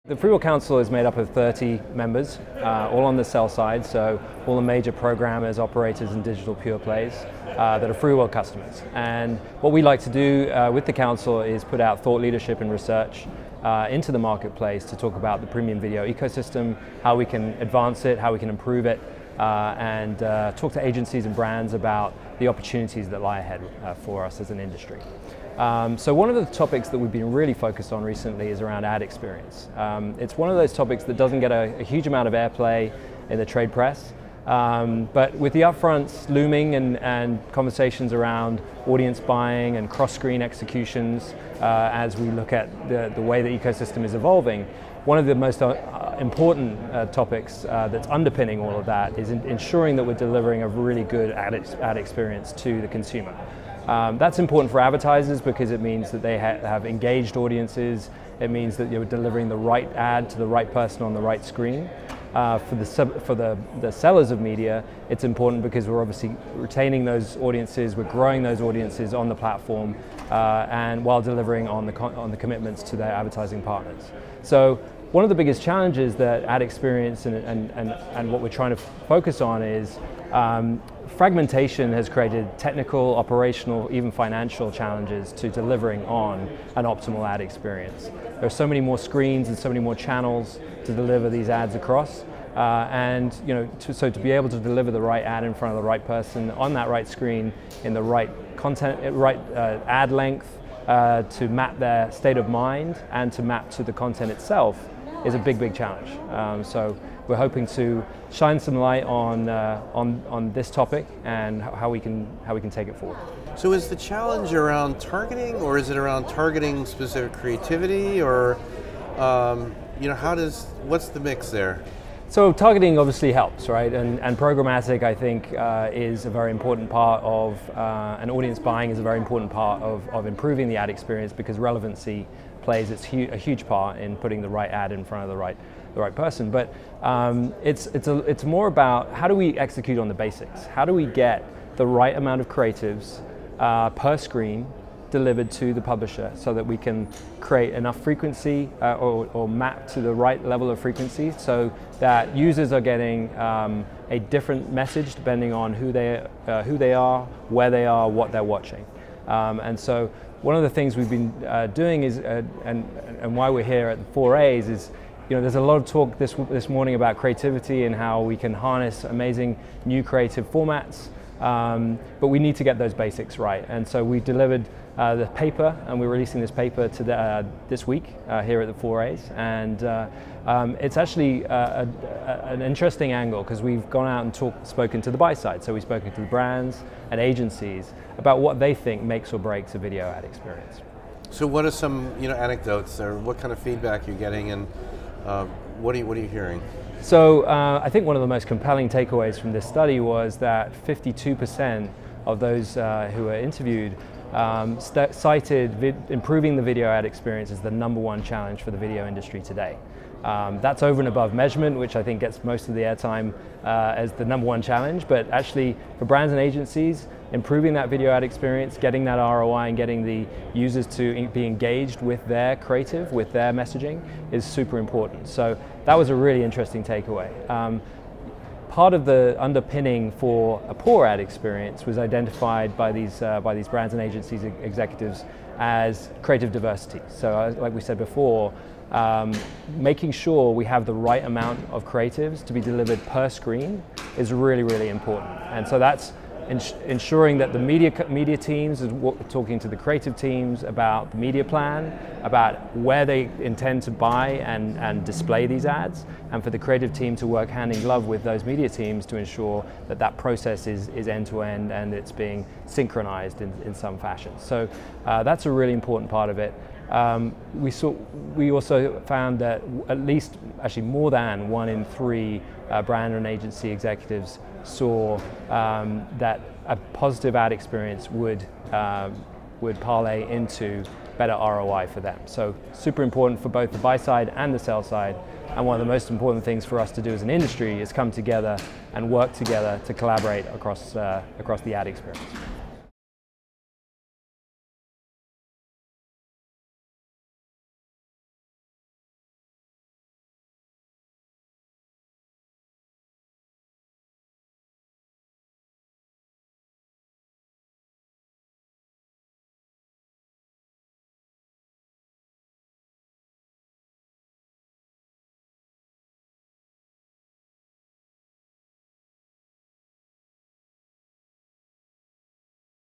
The FreeWheel Council is made up of 30 members, all on the sell side, so all the major programmers, operators and digital pure plays that are FreeWheel customers. And what we like to do with the council is put out thought leadership and research into the marketplace to talk about the premium video ecosystem, how we can advance it, how we can improve it, and talk to agencies and brands about the opportunities that lie ahead for us as an industry. So one of the topics that we've been really focused on recently is around ad experience. It's one of those topics that doesn't get a huge amount of airplay in the trade press, but with the upfronts looming and conversations around audience buying and cross-screen executions as we look at the way the ecosystem is evolving, one of the most important topics that's underpinning all of that is ensuring that we're delivering a really good ad experience to the consumer. That's important for advertisers because it means that they have engaged audiences. It means that you're delivering the right ad to the right person on the right screen. For the sellers of media, it's important because we're obviously retaining those audiences, we're growing those audiences on the platform, and while delivering on the commitments to their advertising partners. So one of the biggest challenges that ad experience and what we're trying to focus on is fragmentation has created technical, operational, even financial challenges to delivering on an optimal ad experience. There are so many more screens and so many more channels to deliver these ads across, and so to be able to deliver the right ad in front of the right person on that right screen in the right content, right ad length, to map their state of mind and to map to the content itself is a big challenge. So we're hoping to shine some light on this topic and how we can take it forward. So is the challenge around targeting, or is it around targeting specific creativity, or what's the mix there? So targeting obviously helps, right? And programmatic, I think, is a very important part of, and audience buying is a very important part of improving the ad experience, because relevancy plays a huge part in putting the right ad in front of the right person. But it's more about how do we execute on the basics? How do we get the right amount of creatives per screen delivered to the publisher so that we can create enough frequency or map to the right level of frequency so that users are getting a different message depending on who they are, where they are, what they're watching. And so one of the things we've been doing is, and why we're here at the 4As is, there's a lot of talk this morning about creativity and how we can harness amazing new creative formats, but we need to get those basics right. And so we delivered the paper, and we're releasing this paper this week here at the 4As, and it's actually an interesting angle because we've gone out and spoken to the buy side. So we've spoken to the brands and agencies about what they think makes or breaks a video ad experience. So what are some anecdotes, or what kind of feedback you're getting, and what are you hearing? So I think one of the most compelling takeaways from this study was that 52% of those who were interviewed cited improving the video ad experience as the #1 challenge for the video industry today. That's over and above measurement, which I think gets most of the airtime as the #1 challenge, but actually for brands and agencies, improving that video ad experience, getting that ROI and getting the users to be engaged with their creative, with their messaging is super important. So that was a really interesting takeaway. Part of the underpinning for a poor ad experience was identified by these brands and agencies executives as creative diversity. So like we said before, making sure we have the right amount of creatives to be delivered per screen is really important. And so that's ensuring that the media teams is talking to the creative teams about the media plan, about where they intend to buy and display these ads, and for the creative team to work hand in glove with those media teams to ensure that that process is end-to-end and it's being synchronized in some fashion. So that's a really important part of it. We also found that at least, actually more than 1 in 3 brand and agency executives saw that a positive ad experience would parlay into better ROI for them. So super important for both the buy side and the sell side, and one of the most important things for us to do as an industry is come together and work together to collaborate across the ad experience.